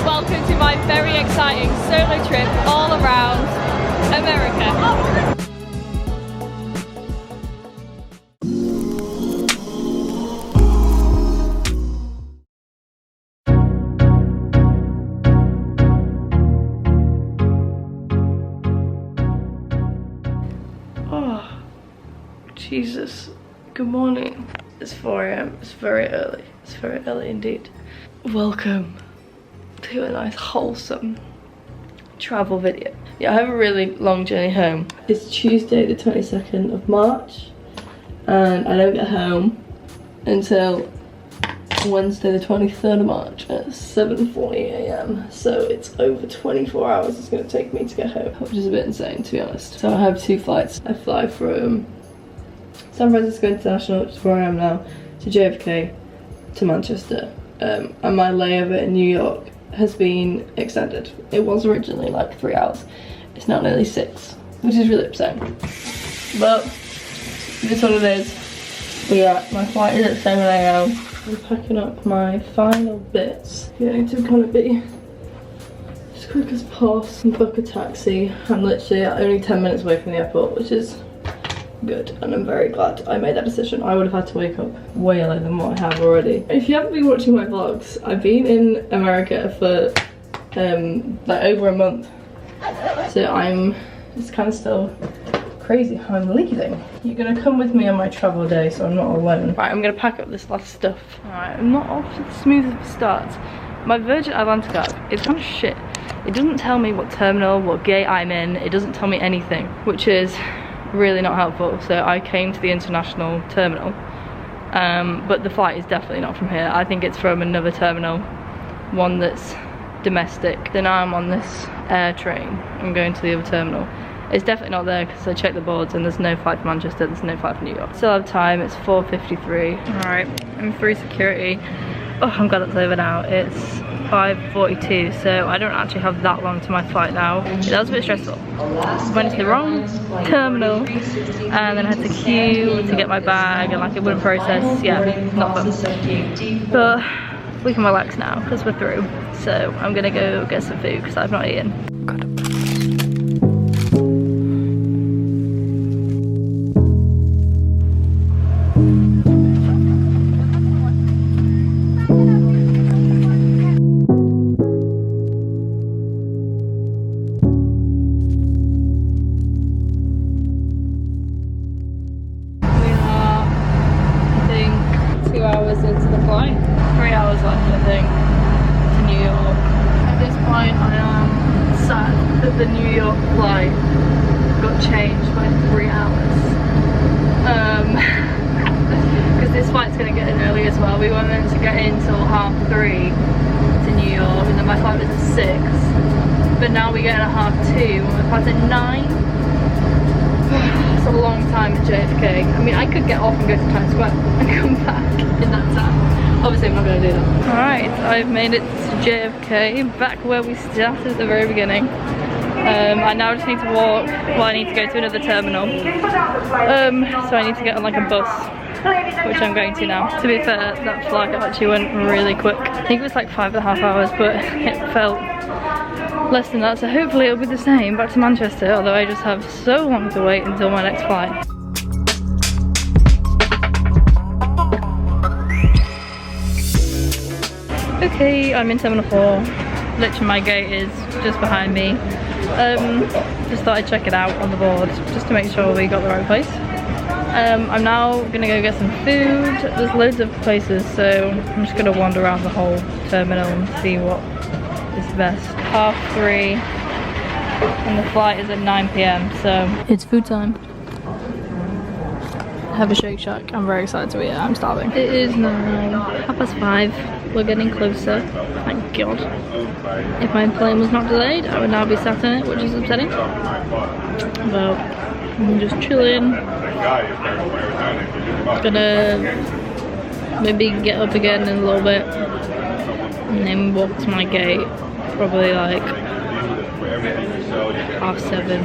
Welcome to my very exciting solo trip all around America. Oh, Jesus. Good morning. It's 4 AM. It's very early. It's very early indeed. Welcome to a nice wholesome travel video. Yeah, I have a really long journey home. It's Tuesday the 22nd of March and I don't get home until Wednesday the 23rd of March at 7:40 AM. So it's over 24 hours it's going to take me to get home, which is a bit insane to be honest. So I have 2 flights. I fly from San Francisco International, which is where I am now, to JFK, to Manchester. And my layover in New York has been extended. It was originally like 3 hours. It's now nearly 6, which is really upsetting. But it's what it is. Yeah, my flight is at 7 AM. I'm packing up my final bits. Going to kind of be as quick as possible and book a taxi. I'm literally only 10 minutes away from the airport, which is good, and I'm very glad I made that decision. I would have had to wake up way earlier than what I have already. If you haven't been watching my vlogs, I've been in America for like over a month, so it's kind of still crazy how I'm leaving. You're gonna come with me on my travel day so I'm not alone. Right, I'm gonna pack up this last stuff. Alright, I'm not off to the smoothest of starts. My Virgin Atlantic app is kind of shit. It doesn't tell me what terminal, what gate I'm in. It doesn't tell me anything, which is really not helpful. So I came to the international terminal, but the flight is definitely not from here. I think it's from another terminal, one that's domestic. Then now I'm on this air train. I'm going to the other terminal. It's definitely not there because I checked the boards and there's no flight from Manchester, there's no flight from New York. Still have time, it's 4:53. Alright, I'm through security. Oh, I'm glad that's over now. It's 5:42, so I don't actually have that long to my flight now. That was a bit stressful. Went to the wrong terminal and then had to queue to get my bag and like it wouldn't process. Yeah, not fun. But we can relax now because we're through. So I'm gonna go get some food because I've not eaten. God. Into the flight. 3 hours left, I think, to New York. At this point, I am sad that the New York flight got changed by 3 hours. Because this flight's going to get in early as well. We weren't meant to get in till 3:30 to New York, and then my flight was at 6. But now we get in at 2:30, and my flight's at 9. It's a long time at JFK. I mean, I could get off and go to Times Square and come back in that time. Obviously, I'm not going to do that. Alright, I've made it to JFK, back where we started at the very beginning. I now just need to walk. Well, I need to go to another terminal. So I need to get on like a bus, which I'm going to now. To be fair, that flight actually went really quick. I think it was like 5.5 hours, but it felt less than that, so hopefully it'll be the same back to Manchester, although I just have so long to wait until my next flight. Okay, I'm in Terminal 4. Literally my gate is just behind me. Just thought I'd check it out on the board, just to make sure we got the right place. I'm now gonna go get some food. There's loads of places, so I'm just gonna wander around the whole terminal and see what is best. 3:30 and the flight is at 9 PM, so it's food time. I have a Shake Shack. I'm very excited to eat it. I'm starving. It is now 5:30. We're getting closer, thank God. If my plane was not delayed, I would now be sat in it, which is upsetting. But I'm just chilling. Gonna maybe get up again in a little bit and then walk to my gate, probably like 7:30.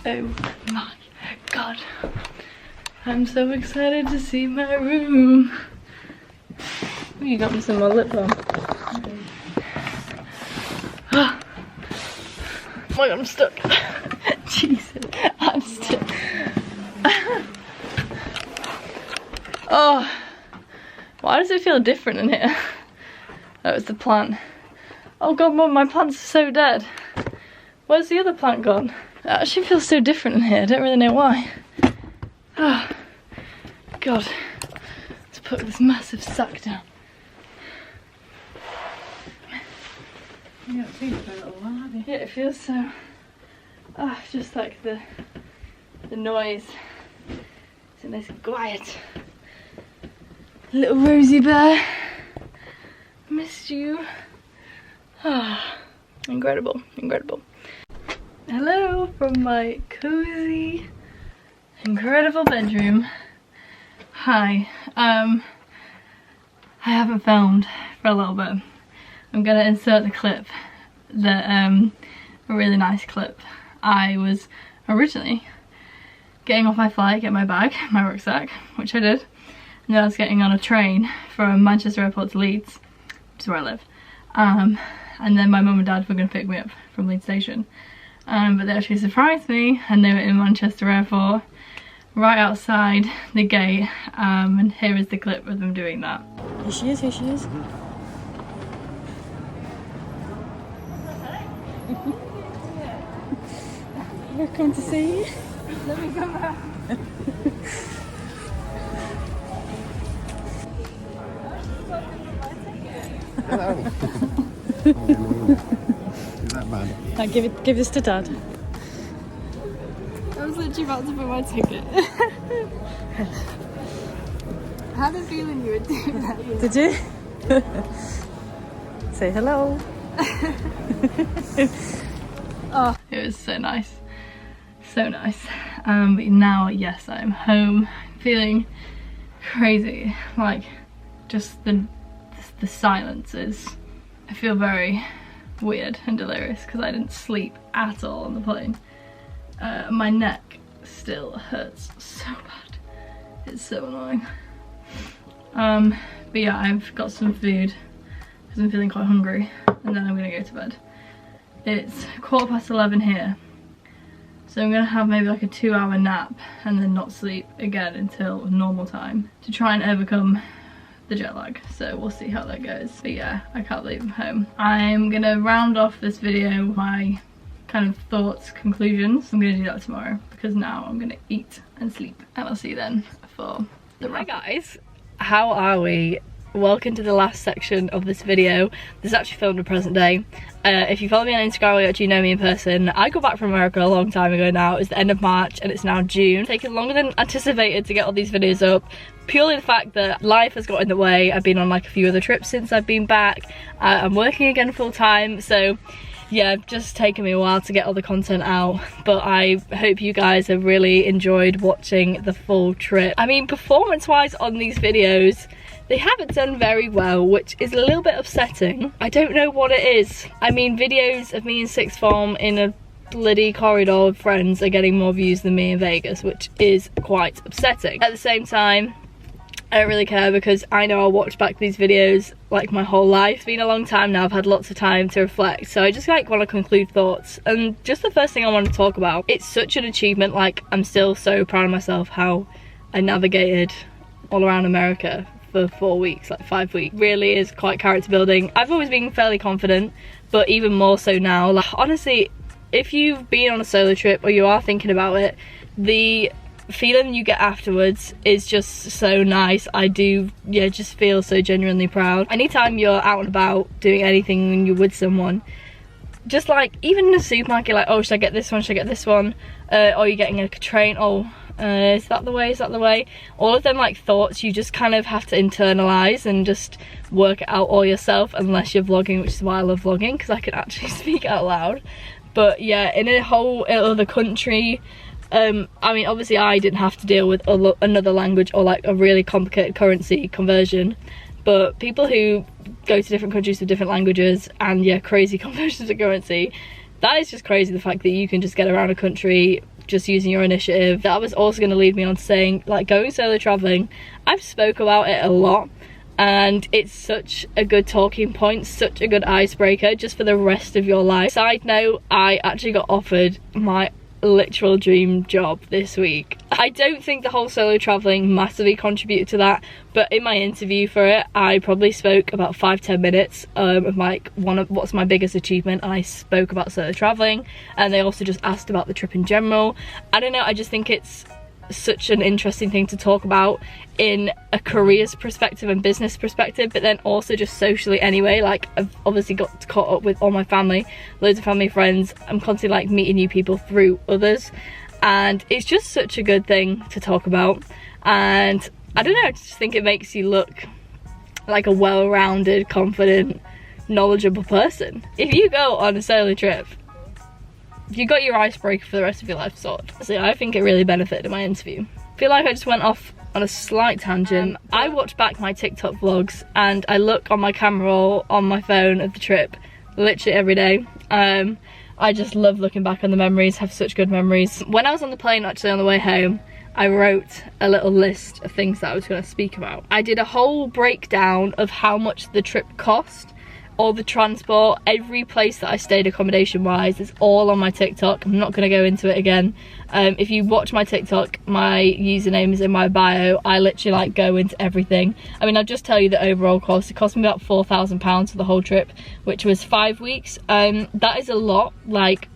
Oh my god. I'm so excited to see my room. Oh, you got me some more lip balm. Oh my god, I'm stuck. Jesus, I'm stuck. Oh, why does it feel different in here? That was the plant. Oh god, Mum, my plant's so dead. Where's the other plant gone? It actually feels so different in here, I don't really know why. Oh, god. Let's put this massive sack down. You haven't seen it for a little while, have you? Yeah, it feels so... Ah, just like the noise. It's nice and quiet. Little Rosie bear. Missed you. Ah, incredible, incredible. Hello from my cozy, incredible bedroom. Hi. I haven't filmed for a little bit. I'm gonna insert the clip that a really nice clip. I was originally getting off my flight, get my bag, my rucksack, which I did, and then I was getting on a train from Manchester Airport to Leeds, which is where I live. And then my mum and dad were going to pick me up from Leeds station. But they actually surprised me, and they were in Manchester Airport, right outside the gate, and here is the clip of them doing that. Here she is, here she is. We're coming to see you. Let me come out. Hello. Is that bad? Now give this to Dad. I was literally about to put my ticket. I had a feeling you would do that. Did you? Say hello. Oh, it was so nice. So nice. But now, yes, I'm home. Feeling crazy. Like, just the silence is... I feel very weird and delirious because I didn't sleep at all on the plane. My neck still hurts so bad. It's so annoying. But yeah, I've got some food because I'm feeling quite hungry, and then I'm gonna go to bed. It's 11:15 here, so I'm gonna have maybe like a 2-hour nap and then not sleep again until normal time to try and overcome the jet lag. So we'll see how that goes. But yeah, I can't believe I'm home. I'm gonna round off this video with my kind of thoughts, conclusions. I'm gonna do that tomorrow because now I'm gonna eat and sleep, and I'll see you then for the wrap. Hi guys, how are we? Welcome to the last section of this video. This is actually filmed in present day. If you follow me on Instagram or you actually know me in person, I got back from America a long time ago now. It was the end of March and it's now June. It's taken longer than anticipated to get all these videos up. Purely the fact that life has got in the way. I've been on like a few other trips since I've been back. I'm working again full time, so yeah, just taken me a while to get all the content out, but I hope you guys have really enjoyed watching the full trip. I mean, performance wise on these videos, they haven't done very well, which is a little bit upsetting. I don't know what it is. I mean, videos of me in sixth form in a bloody corridor with friends are getting more views than me in Vegas, which is quite upsetting. At the same time, I don't really care because I know I'll watch back these videos like my whole life. It's been a long time now, I've had lots of time to reflect, so I just like want to conclude thoughts. And just the first thing I want to talk about, it's such an achievement. Like, I'm still so proud of myself how I navigated all around America for 4 weeks, like 5 weeks. Really is quite character building. I've always been fairly confident, but even more so now. Like, honestly, if you've been on a solo trip or you are thinking about it, the feeling you get afterwards is just so nice. I do, yeah, just feel so genuinely proud. Anytime you're out and about doing anything when you're with someone, just like even in a supermarket, like, oh, should I get this one, should I get this one, or you're getting a train, oh, is that the way, is that the way? All of them like thoughts you just kind of have to internalize and just work it out all yourself, unless you're vlogging, which is why I love vlogging, because I can actually speak out loud. But yeah, in a whole other country, I mean, obviously I didn't have to deal with another language or like a really complicated currency conversion, but people who go to different countries with different languages and yeah, crazy conversions of currency, that is just crazy. The fact that you can just get around a country just using your initiative. That was also going to lead me on to saying, like, going solo traveling, I've spoke about it a lot, and it's such a good talking point, such a good icebreaker just for the rest of your life. Side note, I actually got offered my literal dream job this week. I don't think the whole solo traveling massively contributed to that, but in my interview for it, I probably spoke about 5-10 minutes of like what's my biggest achievement, and I spoke about solo traveling, and they also just asked about the trip in general. I don't know, I just think it's such an interesting thing to talk about in a careers perspective and business perspective, but then also just socially anyway. Like, I've obviously got caught up with all my family, loads of family friends. I'm constantly like meeting new people through others, and it's just such a good thing to talk about. And I don't know, I just think it makes you look like a well-rounded, confident, knowledgeable person. If you go on a solo trip, you got your icebreaker for the rest of your life sorted. So I think it really benefited my interview. I feel like I just went off on a slight tangent. I watch back my TikTok vlogs and I look on my camera roll on my phone of the trip literally every day. I just love looking back on the memories, have such good memories. When I was on the plane actually on the way home, I wrote a little list of things that I was going to speak about. I did a whole breakdown of how much the trip cost, all the transport, every place that I stayed accommodation wise. It's all on my TikTok. I'm not going to go into it again. If you watch my TikTok, my username is in my bio. I literally like go into everything. I mean, I'll just tell you the overall cost. It cost me about £4,000 for the whole trip, which was 5 weeks. That is a lot. Like,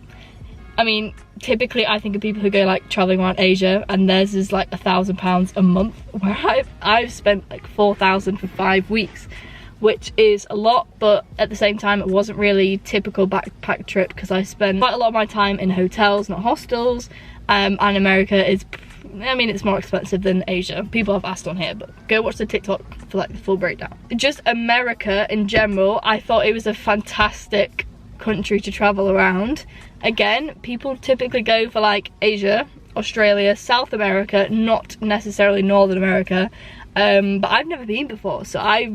I mean, typically I think of people who go like traveling around Asia, and theirs is like £1,000 a month, where I've spent like 4,000 for 5 weeks, which is a lot, but at the same time it wasn't really typical backpack trip because I spent quite a lot of my time in hotels, not hostels. And America is, I mean, it's more expensive than Asia. People have asked on here, but go watch the TikTok for like the full breakdown. Just America in general, I thought it was a fantastic country to travel around. Again, people typically go for like Asia, Australia, South America, not necessarily Northern America. But I've never been before, so I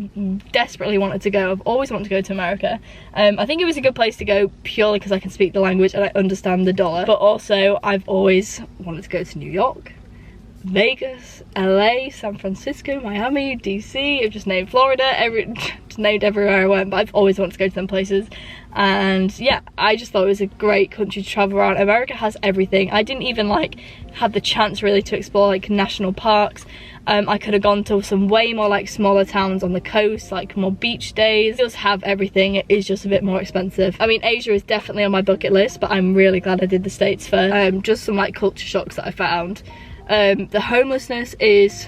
desperately wanted to go. I've always wanted to go to America. I think it was a good place to go purely because I can speak the language and I understand the dollar, but also I've always wanted to go to New York, Vegas, LA, San Francisco, Miami, DC. I've just named Florida, just named everywhere I went, but I've always wanted to go to them places. And yeah, I just thought it was a great country to travel around. America has everything. I didn't even like have the chance really to explore like national parks. I could have gone to some way more like smaller towns on the coast, like more beach days. It does have everything, it is just a bit more expensive. I mean, Asia is definitely on my bucket list, but I'm really glad I did the States for just some like culture shocks that I found. The homelessness is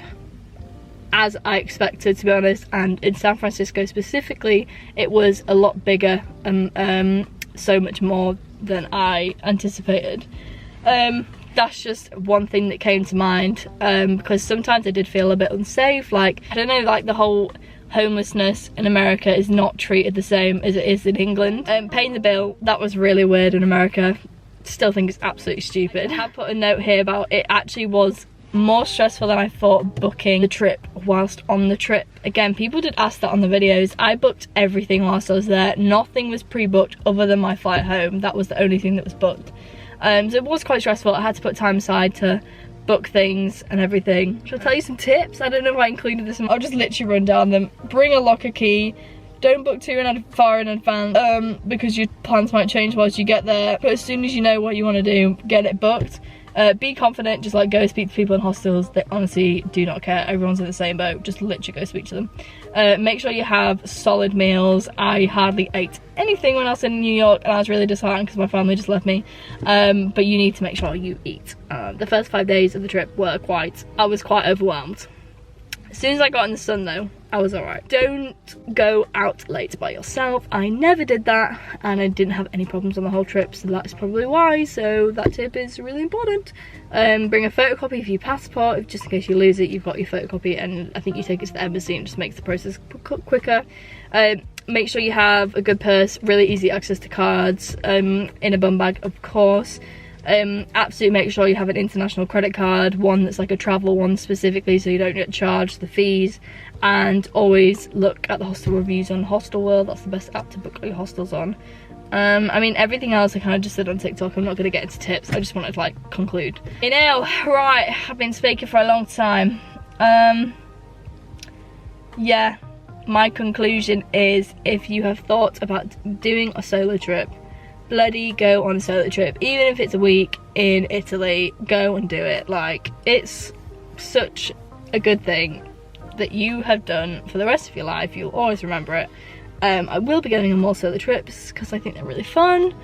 as I expected, to be honest, and in San Francisco specifically it was a lot bigger and so much more than I anticipated. That's just one thing that came to mind, because sometimes I did feel a bit unsafe. Like, I don't know, like the whole homelessness in America is not treated the same as it is in England. Paying the bill, that was really weird in America. Still think it's absolutely stupid. I have put a note here about it actually was more stressful than I thought booking the trip whilst on the trip. Again, people did ask that on the videos. I booked everything whilst I was there. Nothing was pre-booked other than my flight home. That was the only thing that was booked. So it was quite stressful. I had to put time aside to book things and everything. Should I tell you some tips? I don't know if I included this. I'll just literally run down them. Bring a locker key. Don't book too far in advance because your plans might change whilst you get there. But as soon as you know what you want to do, get it booked. Be confident, just like go speak to people in hostels. They honestly do not care. Everyone's in the same boat. Just literally go speak to them. Make sure you have solid meals. I hardly ate anything when I was in New York, and I was really disheartened because my family just left me. But you need to make sure you eat. The first 5 days of the trip were I was quite overwhelmed. As soon as I got in the sun though, I was alright. Don't go out late by yourself. I never did that, and I didn't have any problems on the whole trip, so that's probably why. So that tip is really important. Bring a photocopy of your passport, just in case you lose it, you've got your photocopy, and I think you take it to the embassy and it just makes the process quicker. Make sure you have a good purse, really easy access to cards, in a bum bag of course. Absolutely make sure you have an international credit card, one that's like a travel one specifically, so you don't get charged the fees. And always look at the hostel reviews on Hostel World. That's the best app to book your hostels on. I mean, everything else I kind of just said on TikTok. I'm not going to get into tips. I just wanted to like conclude. You know, right, I've been speaking for a long time. Yeah, my conclusion is, if you have thought about doing a solo trip, bloody go on a solo trip. Even if it's a week in Italy, go and do it. Like, it's such a good thing that you have done for the rest of your life. You'll always remember it. I will be going on more solo trips because I think they're really fun,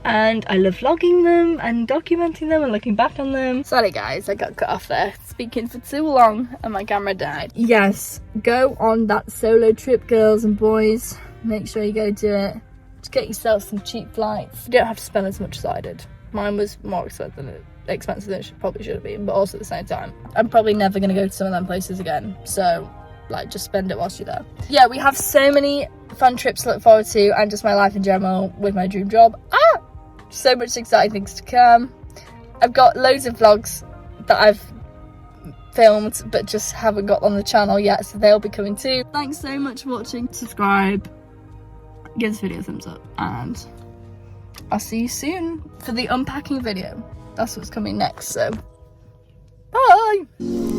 and I love vlogging them and documenting them and looking back on them. Sorry guys, I got cut off there speaking for too long and my camera died. Yes, go on that solo trip, girls and boys. Make sure you go do it. Just get yourself some cheap flights. You don't have to spend as much as I did. Mine was more expensive than it probably should have been, but also at the same time, I'm probably never going to go to some of them places again, so like, just spend it whilst you're there. Yeah, we have so many fun trips to look forward to, and just my life in general with my dream job. So much exciting things to come. I've got loads of vlogs that I've filmed but just haven't got on the channel yet, so they'll be coming too. Thanks so much for watching. Subscribe, give this video a thumbs up, and I'll see you soon for the unpacking video. That's what's coming next, so bye.